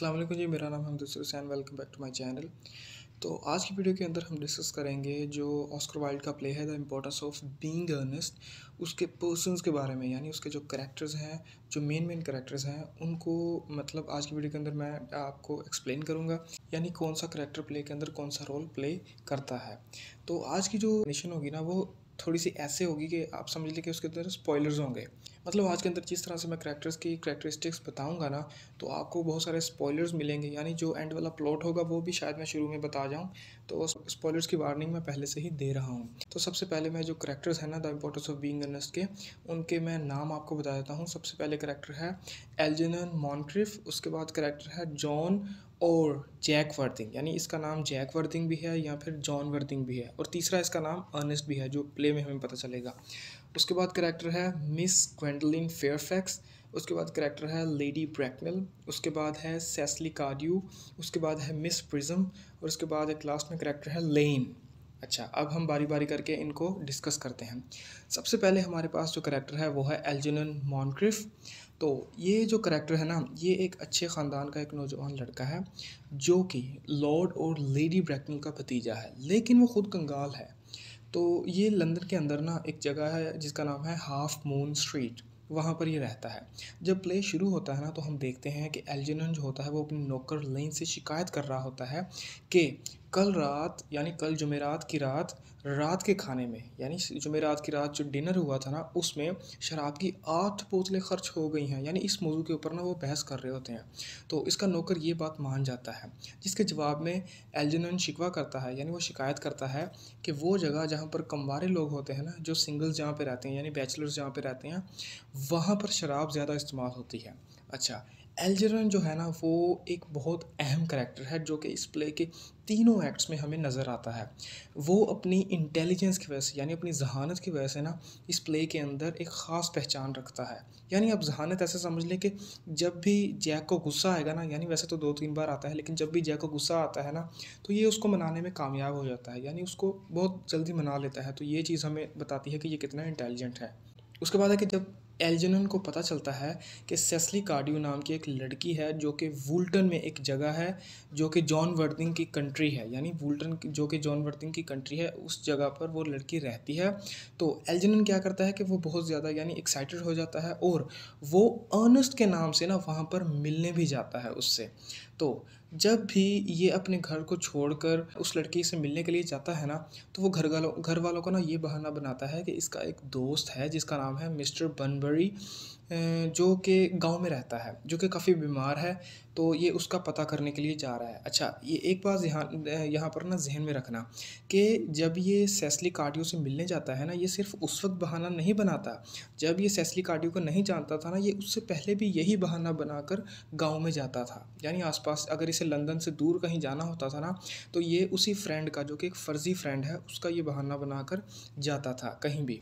अस्सलाम वालेकुम जी, मेरा नाम हमदुसर Hussain. Welcome back to my channel. तो आज की वीडियो के अंदर हम डिस्कस करेंगे जो ऑस्कर वाइल्ड का प्ले है the importance of being Earnest, उसके पर्सन्स के बारे में, यानी उसके जो कैरेक्टर्स हैं, जो मेन कैरेक्टर्स हैं उनको मतलब आज की वीडियो के अंदर मैं आपको एक्सप्लेन करूँगा, यानी कौन सा कैरेक्टर प्ले के अंदर कौन सा रोल प्ले करता है। तो आज की जो मिशन होगी ना वो थोड़ी सी ऐसे होगी कि आप समझ लीजिए कि उसके अंदर स्पॉयलर्स होंगे। मतलब आज के अंदर जिस तरह से मैं कैरेक्टर्स की कैरेक्टरिस्टिक्स बताऊंगा ना, तो आपको बहुत सारे स्पॉयलर्स मिलेंगे, यानी जो एंड वाला प्लॉट होगा वो भी शायद मैं शुरू में बता जाऊं। तो स्पॉयलर्स की वार्निंग मैं पहले से ही दे रहा हूं। तो सबसे पहले मैं जो कैरेक्टर्स हैं ना the importance of being Earnest के, उनके मैं नाम आपको बता देता हूँ। सबसे पहले कैरेक्टर है एल्जेनन मॉन्क्रिफ, उसके बाद कैरेक्टर है जॉन और जैक वर्थिंग, यानी इसका नाम जैक वर्थिंग भी है या फिर जॉन वर्थिंग भी है, और तीसरा इसका नाम अर्नेस्ट भी है जो प्ले में हमें पता चलेगा। उसके बाद कैरेक्टर है मिस ग्वेंडोलिन फेयरफैक्स, उसके बाद कैरेक्टर है लेडी ब्रैकनेल, उसके बाद है सेस्ली कार्ड्यू, उसके बाद है मिस प्रिज्म, और उसके बाद एक लास्ट में कैरेक्टर है लेन। अच्छा, अब हम बारी बारी करके इनको डिस्कस करते हैं। सबसे पहले हमारे पास जो कैरेक्टर है वो है एल्जेनन मॉन्क्रिफ। तो ये जो कैरेक्टर है ना, ये एक अच्छे ख़ानदान का एक नौजवान लड़का है जो कि लॉर्ड और लेडी ब्रैकनेल का भतीजा है, लेकिन वो खुद कंगाल है। तो ये लंदन के अंदर ना एक जगह है जिसका नाम है हाफ मून स्ट्रीट, वहाँ पर ये रहता है। जब प्ले शुरू होता है ना तो हम देखते हैं कि एल्जेनन जो होता है वो अपनी नौकर लेन से शिकायत कर रहा होता है कि कल रात, यानी कल जुमेरात की रात, रात के खाने में, यानी जुमेरात की रात जो डिनर हुआ था ना उसमें शराब की 8 बोतलें खर्च हो गई हैं। यानी इस मौजू के ऊपर ना वो बहस कर रहे होते हैं। तो इसका नौकर ये बात मान जाता है, जिसके जवाब में एल्जेनन शिकवा करता है, यानी वो शिकायत करता है कि वो जगह जहाँ पर कमवारे लोग होते हैं ना, जो सिंगल्स जहाँ पे रहते हैं यानी बैचलर्स जहाँ पे रहते हैं, वहाँ पर शराब ज़्यादा इस्तेमाल होती है। अच्छा, एल्जेरन जो है ना वो एक बहुत अहम करैक्टर है जो कि इस प्ले के तीनों एक्ट्स में हमें नज़र आता है। वो अपनी इंटेलिजेंस की वजह से, यानी अपनी जहानत की वजह से ना इस प्ले के अंदर एक ख़ास पहचान रखता है। यानी आप जहानत ऐसे समझ लें कि जब भी जैक को गुस्सा आएगा ना, यानी वैसे तो 2-3 बार आता है, लेकिन जब भी जैक को गुस्सा आता है ना तो ये उसको मनाने में कामयाब हो जाता है, यानी उसको बहुत जल्दी मना लेता है। तो ये चीज़ हमें बताती है कि ये कितना इंटेलिजेंट है। उसके बाद है कि जब एल्जेनन को पता चलता है कि सेस्ली कार्ड्यू नाम की एक लड़की है जो कि वुल्टन में एक जगह है जो कि जॉन वर्थिंग की कंट्री है, यानी वुल्टन जो कि जॉन वर्थिंग की कंट्री है, उस जगह पर वो लड़की रहती है। तो एल्जेनन क्या करता है कि वो बहुत ज़्यादा यानी एक्साइटेड हो जाता है और वो अर्नेस्ट के नाम से ना वहाँ पर मिलने भी जाता है उससे। तो जब भी ये अपने घर को छोड़कर उस लड़की से मिलने के लिए जाता है ना, तो वो घर वालों को ना ये बहाना बनाता है कि इसका एक दोस्त है जिसका नाम है मिस्टर बनबरी, जो कि गांव में रहता है, जो कि काफ़ी बीमार है। तो ये उसका पता करने के लिए जा रहा है। अच्छा, ये एक बात यहाँ पर ना जहन में रखना कि जब ये सेस्ली कार्डियो से मिलने जाता है ना, ये सिर्फ उस वक्त बहाना नहीं बनाता जब ये सेस्ली कार्डियो को नहीं जानता था ना, ये उससे पहले भी यही बहाना बनाकर गांव में जाता था। यानी आसपास अगर इसे लंदन से दूर कहीं जाना होता था ना, तो ये उसी फ्रेंड का, जो कि एक फ़र्ज़ी फ्रेंड है, उसका ये बहाना बनाकर जाता था कहीं भी।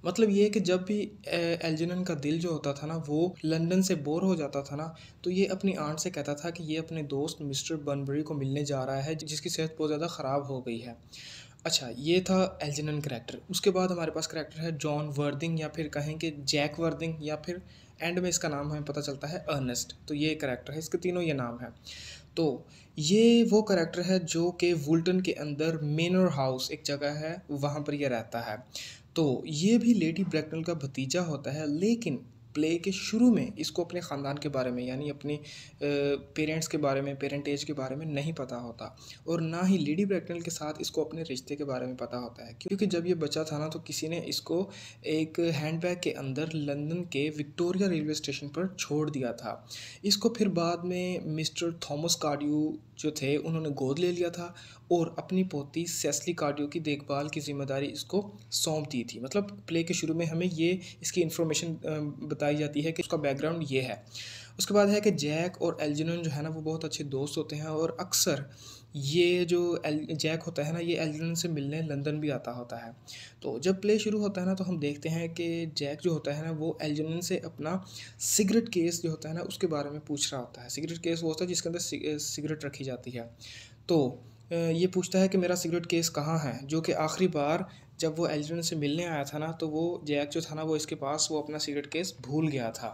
मतलब ये है कि जब भी एल्जेनन का दिल जो होता था ना वो लंदन से बोर हो जाता था ना, तो ये अपनी आंट से कहता था कि ये अपने दोस्त मिस्टर बनबरी को मिलने जा रहा है जिसकी सेहत बहुत ज़्यादा ख़राब हो गई है। अच्छा, ये था एल्जेनन करैक्टर। उसके बाद हमारे पास करैक्टर है जॉन वर्थिंग, या फिर कहें कि जैक वर्थिंग, या फिर एंड में इसका नाम हमें पता चलता है अर्नेस्ट। तो ये करैक्टर है, इसके तीनों ये नाम है। तो ये वो करैक्टर है जो कि वुल्टन के अंदर मेनर हाउस एक जगह है, वहाँ पर ये रहता है। तो ये भी लेडी ब्रैकनल का भतीजा होता है, लेकिन प्ले के शुरू में इसको अपने ख़ानदान के बारे में, यानी अपनी पेरेंट्स के बारे में, पेरेंटेज के बारे में नहीं पता होता, और ना ही लेडी ब्रैकनल के साथ इसको अपने रिश्ते के बारे में पता होता है। क्योंकि जब ये बच्चा था ना तो किसी ने इसको एक हैंडबैग के अंदर लंदन के विक्टोरिया रेलवे स्टेशन पर छोड़ दिया था। इसको फिर बाद में मिस्टर थॉमस कार्ड्यू जो थे उन्होंने गोद ले लिया था और अपनी पोती सेस्ली कार्ड्यू की देखभाल की जिम्मेदारी इसको सौंप दी थी। मतलब प्ले के शुरू में हमें ये इसकी इन्फॉर्मेशन बताई जाती है कि उसका बैकग्राउंड ये है। उसके बाद है कि जैक और एल्जेनन जो है ना वो बहुत अच्छे दोस्त होते हैं, और अक्सर ये जो जैक होता है ना ये एल्जेनन से मिलने लंदन भी आता होता है। तो जब प्ले शुरू होता है ना तो हम देखते हैं कि जैक जो होता है ना वो एल्जेनन से अपना सिगरेट केस जो होता है ना उसके बारे में पूछ रहा होता है। सिगरेट केस वो होता है जिसके अंदर सिगरेट रखी जाती है। तो ये पूछता है कि मेरा सिगरेट केस कहाँ है, जो कि आखिरी बार जब वो एल्जेनन से मिलने आया था ना तो वो जैक जो था ना वो इसके पास वो अपना सिगरेट केस भूल गया था।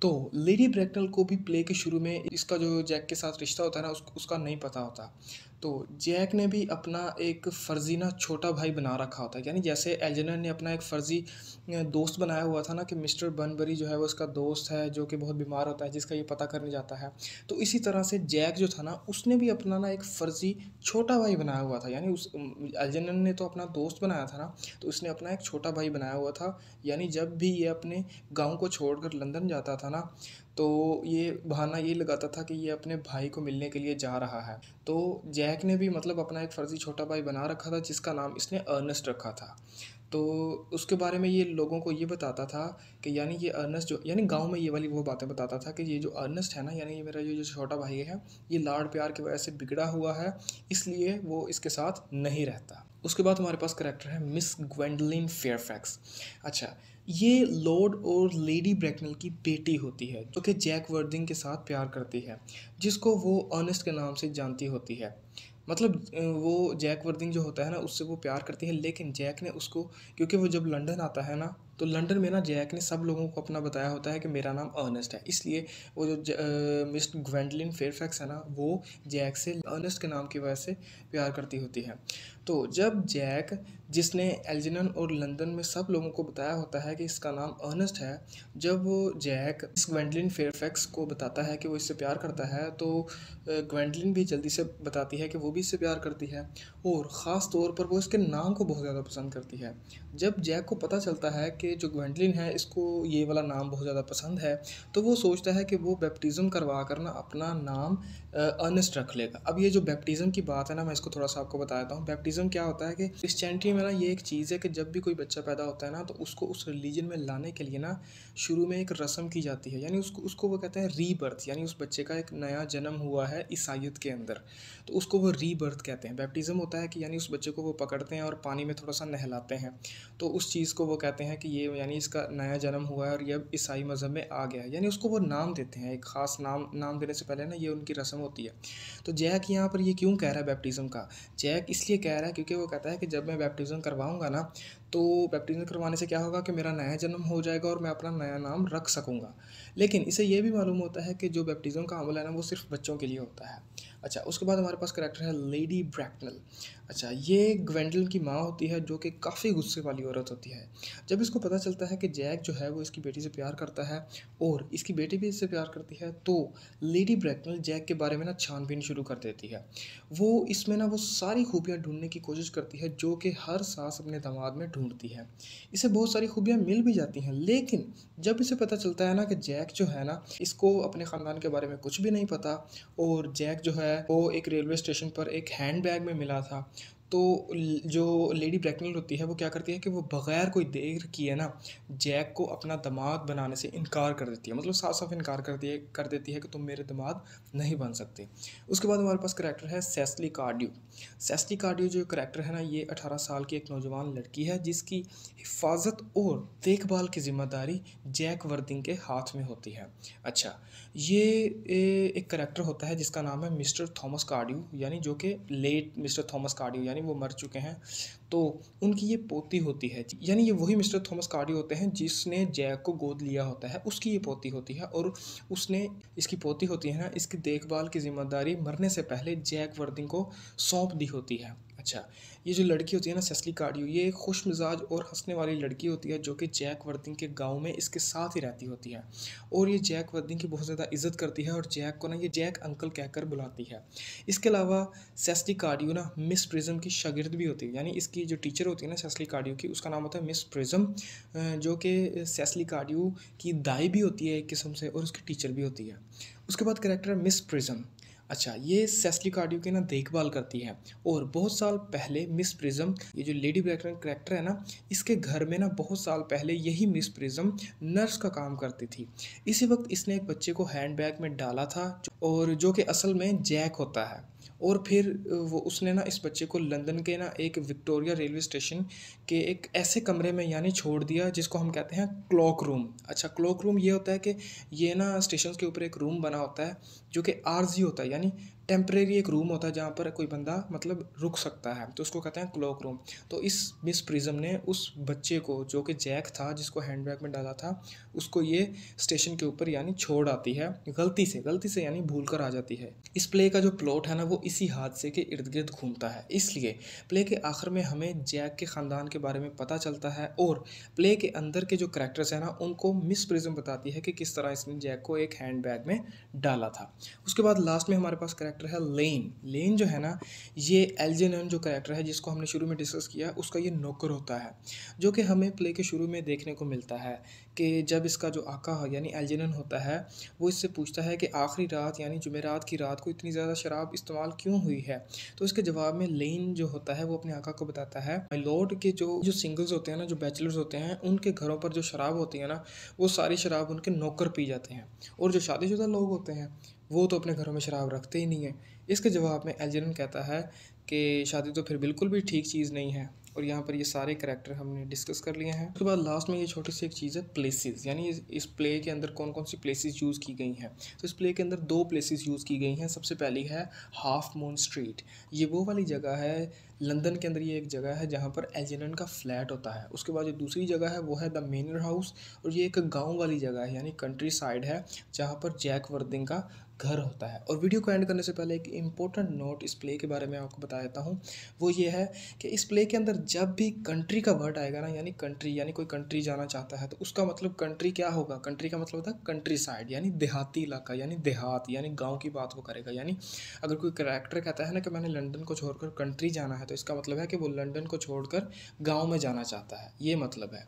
तो लेडी ब्रैकनल को भी प्ले के शुरू में इसका जो जैक के साथ रिश्ता होता है ना उसका नहीं पता होता। तो जैक ने भी अपना एक फ़र्ज़ी ना छोटा भाई बना रखा होता है, यानी जैसे एल्जेनर ने अपना एक फ़र्ज़ी दोस्त बनाया हुआ था ना कि मिस्टर बनबरी जो है वो उसका दोस्त है जो कि बहुत बीमार होता है, जिसका ये पता करने जाता है। तो इसी तरह से जैक जो था ना उसने भी अपना ना एक फ़र्ज़ी छोटा भाई बनाया हुआ था, यानी उस एल्जेनर ने तो अपना दोस्त बनाया था ना, तो उसने अपना एक छोटा भाई बनाया हुआ था। यानी जब भी ये अपने गाँव को छोड़कर लंदन जाता था ना, तो ये बहाना ये लगाता था कि ये अपने भाई को मिलने के लिए जा रहा है। तो जैक ने भी मतलब अपना एक फ़र्ज़ी छोटा भाई बना रखा था जिसका नाम इसने अर्नेस्ट रखा था। तो उसके बारे में ये लोगों को ये बताता था कि यानी ये अर्नेस्ट जो यानी गाँव में ये वाली वो बातें बताता था कि ये जो अर्नेस्ट है ना, यानी ये मेरा जो छोटा भाई है, ये लाड प्यार की वजह से बिगड़ा हुआ है, इसलिए वो इसके साथ नहीं रहता। उसके बाद हमारे पास करैक्टर है मिस ग्वेंडोलिन फेयरफैक्स। अच्छा, ये लॉर्ड और लेडी ब्रैकनल की बेटी होती है जो कि जैक वर्दिंग के साथ प्यार करती है, जिसको वो अर्नेस्ट के नाम से जानती होती है। मतलब वो जैक वर्दिंग जो होता है ना उससे वो प्यार करती है, लेकिन जैक ने उसको, क्योंकि वो जब लंदन आता है ना, तो लंदन में ना जैक ने सब लोगों को अपना बताया होता है कि मेरा नाम अर्नेस्ट है, इसलिए वो जो मिस ग्वेंडोलिन फेयरफैक्स है ना वो जैक से अर्नेस्ट के नाम की वजह से प्यार करती होती है। तो जब जैक, जिसने एल्जिनन और लंदन में सब लोगों को बताया होता है कि इसका नाम अर्नेस्ट है, जब वो जैक इस ग्वेंडोलिन फेयरफैक्स को बताता है कि वो इससे प्यार करता है, तो ग्वेंडोलिन भी जल्दी से बताती है कि वो भी इससे प्यार करती है, और ख़ास तौर पर वो इसके नाम को बहुत ज़्यादा पसंद करती है। जब जैक को पता चलता है कि जो ग्वेंडोलिन है इसको ये वाला नाम बहुत ज़्यादा पसंद है, तो वो सोचता है कि वो बैप्टिज़्म करवा कर ना अपना नाम अर्नेस्ट रख लेगा। अब ये जो बैप्टिज़्म की बात है ना, मैं इसको थोड़ा सा आपको बता देता हूँ। बैप्टिज़्म क्या होता है कि क्रिश्चियनिटी में ना ये एक चीज़ है कि जब भी कोई बच्चा पैदा होता है ना, तो उसको उस रिलीजन में लाने के लिए ना शुरू में एक रस्म की जाती है, यानी उसको उसको वो कहते हैं रीबर्थ, यानी उस बच्चे का एक नया जन्म हुआ है ईसाइयत के अंदर, तो उसको वो रीबर्थ कहते हैं। बैप्टिज़्म होता है कि यानी उस बच्चे को वो पकड़ते हैं और पानी में थोड़ा सा नहलाते हैं, तो उस चीज़ को वो कहते हैं कि ये यानी इसका नया जन्म हुआ है और ये अब ईसाई मज़हब में आ गया है, यानी उसको वो नाम देते हैं। एक ख़ास नाम देने से पहले ना ये उनकी रस्म होती है। तो जैक यहाँ पर ये क्यों कह रहा है बैप्टिज़्म का? जैक इसलिए कह रहा है क्योंकि वो कहता है कि जब मैं बैप्टिज़्म करवाऊँगा ना, तो बैप्टिज़्म करवाने से क्या होगा कि मेरा नया जन्म हो जाएगा और मैं अपना नया नाम रख सकूँगा। लेकिन इसे ये भी मालूम होता है कि जो बैप्टिज़्म का अमल है ना वो सिर्फ़ बच्चों के लिए होता है। अच्छा, उसके बाद हमारे पास करैक्टर है लेडी ब्रैकनल। अच्छा, ये ग्वेंडोलिन की माँ होती है जो कि काफ़ी गुस्से वाली औरत होती है। जब इसको पता चलता है कि जैक जो है वो इसकी बेटी से प्यार करता है और इसकी बेटी भी इससे प्यार करती है, तो लेडी ब्रैकनल जैक के बारे में ना छानबीन शुरू कर देती है। वो इसमें ना वो सारी खूबियाँ ढूँढने की कोशिश करती है जो कि हर सास अपने दामाद में ढूँढती है। इसे बहुत सारी खूबियाँ मिल भी जाती हैं, लेकिन जब इसे पता चलता है ना कि जैक जो है ना इसको अपने ख़ानदान के बारे में कुछ भी नहीं पता, और जैक जो है वो एक रेलवे स्टेशन पर एक हैंडबैग में मिला था, तो जो लेडी ब्रैकनल होती है वो क्या करती है कि वो बग़ैर कोई देर किए ना जैक को अपना दामाद बनाने से इनकार कर देती है, मतलब साफ-साफ इनकार कर देती है कि तुम मेरे दामाद नहीं बन सकते। उसके बाद हमारे पास करैक्टर है सेसिली कार्डियो। सेसिली कार्डियो जो करैक्टर है ना, ये 18 साल की एक नौजवान लड़की है जिसकी हिफाजत और देखभाल की ज़िम्मेदारी जैक वर्दिंग के हाथ में होती है। अच्छा, ये एक करैक्टर होता है जिसका नाम है मिस्टर थॉमस कार्डियो, यानी जो कि लेट मिस्टर थॉमस कार्डियो यानी वो मर चुके हैं। तो उनकी ये पोती होती है, यानी ये वही मिस्टर थॉमस कार्डियो होते हैं जिसने जैक को गोद लिया होता है, उसकी ये पोती होती है, और उसने इसकी पोती होती है ना, इसकी देखभाल की ज़िम्मेदारी मरने से पहले जैक वर्दिंग को सौंप दी होती है। अच्छा, ये जो लड़की होती है ना सेसिली कार्डियो, ये एक खुश मिजाज और हंसने वाली लड़की होती है जो कि जैक वर्दिंग के गाँव में इसके साथ ही रहती होती है, और ये जैक वर्दिंग की बहुत ज़्यादा इज़्ज़त करती है और जैक को ना ये जैक अंकल कहकर बुलाती है। इसके अलावा सेसिली कार्डियो ना मिस प्रिज़म की शागिर्द भी होती है, यानी इसकी जो टीचर होती है ना सेसिली कार्डियो की, उसका नाम होता है मिस प्रिज़म, जो कि सेसिली कार्डियो की दाई भी होती है एक किस्म से, और उसकी टीचर भी होती है। उसके बाद करैक्टर है मिस प्रिज़म। अच्छा, ये सेसिली कार्डियो की ना देखभाल करती है, और बहुत साल पहले मिस प्रिज़म, ये जो लेडी ब्रैकनल करैक्टर है ना, इसके घर में ना बहुत साल पहले यही मिस प्रिज़म नर्स का काम करती थी। इसी वक्त इसने एक बच्चे को हैंडबैग में डाला था, और जो कि असल में जैक होता है, और फिर वो उसने ना इस बच्चे को लंदन के ना एक विक्टोरिया रेलवे स्टेशन के एक ऐसे कमरे में यानी छोड़ दिया जिसको हम कहते हैं क्लॉक रूम। अच्छा, क्लॉक रूम ये होता है कि ये ना स्टेशन के ऊपर एक रूम बना होता है जो कि आरजी होता है, यानी टेम्परेरी एक रूम होता है जहाँ पर कोई बंदा मतलब रुक सकता है, तो उसको कहते हैं क्लॉक रूम। तो इस मिस प्रिज्म ने उस बच्चे को, जो कि जैक था जिसको हैंडबैग में डाला था, उसको ये स्टेशन के ऊपर यानी छोड़ आती है, गलती से यानी भूल कर आ जाती है। इस प्ले का जो प्लॉट है ना वो इसी हादसे के इर्द गिर्द घूमता है, इसलिए प्ले के आखिर में हमें जैक के ख़ानदान के बारे में पता चलता है और प्ले के अंदर के जो करैक्टर्स हैं ना उनको मिस प्रिज्म बताती है कि किस तरह इसने जैक को एक हैंड बैग में डाला था। उसके बाद लास्ट में हमारे पास करैक्टर है लेन। लेन जो है ना, ये एल्जेनन जो करैक्टर है जिसको हमने शुरू में डिस्कस किया, उसका ये नौकर होता है, जो कि हमें प्ले के शुरू में देखने को मिलता है कि जब इसका जो आका यानी एल्जेनन होता है वो इससे पूछता है कि आखिरी रात यानी जुमेरात की रात को इतनी ज़्यादा शराब इस्तेमाल क्यों हुई है। तो इसके जवाब में लेन जो होता है वो अपने आका को बताता है, माय लॉर्ड के जो जो सिंगल्स होते हैं ना, जो बैचलर्स होते हैं, उनके घरों पर जो शराब होती है ना, वो सारी शराब उनके नौकर पी जाते हैं, और जो शादीशुदा लोग होते हैं वो तो अपने घरों में शराब रखते ही नहीं है। इसके जवाब में एल्जेनन कहता है कि शादी तो फिर बिल्कुल भी ठीक चीज़ नहीं है। और यहाँ पर ये सारे करैक्टर हमने डिस्कस कर लिए हैं। उसके बाद लास्ट में ये छोटी सी एक चीज़ है, प्लेसेस, यानी इस प्ले के अंदर कौन कौन सी प्लेसेस यूज़ की गई हैं। तो इस प्ले के अंदर 2 प्लेसेस यूज़ की गई हैं। सबसे पहली है हाफ मून स्ट्रीट। ये वो वाली जगह है लंदन के अंदर, ये एक जगह है जहाँ पर एल्जेनन का फ्लैट होता है। उसके बाद जो दूसरी जगह है वो है द मेनर हाउस, और ये एक गाँव वाली जगह है यानी कंट्री साइड है, जहाँ पर जैक वर्दिंग का घर होता है। और वीडियो को एंड करने से पहले एक इम्पोर्टेंट नोट इस प्ले के बारे में आपको बता देता हूँ। वो ये है कि इस प्ले के अंदर जब भी कंट्री का वर्ड आएगा ना, यानी कंट्री यानी कोई कंट्री जाना चाहता है, तो उसका मतलब कंट्री क्या होगा, कंट्री का मतलब होता है कंट्री साइड यानी देहाती इलाका, यानी देहात यानी गांव की बात वो करेगा। यानी अगर कोई करैक्टर कहता है ना कि मैंने लंदन को छोड़कर कंट्री जाना है, तो इसका मतलब है कि वो लंदन को छोड़कर गाँव में जाना चाहता है, ये मतलब है।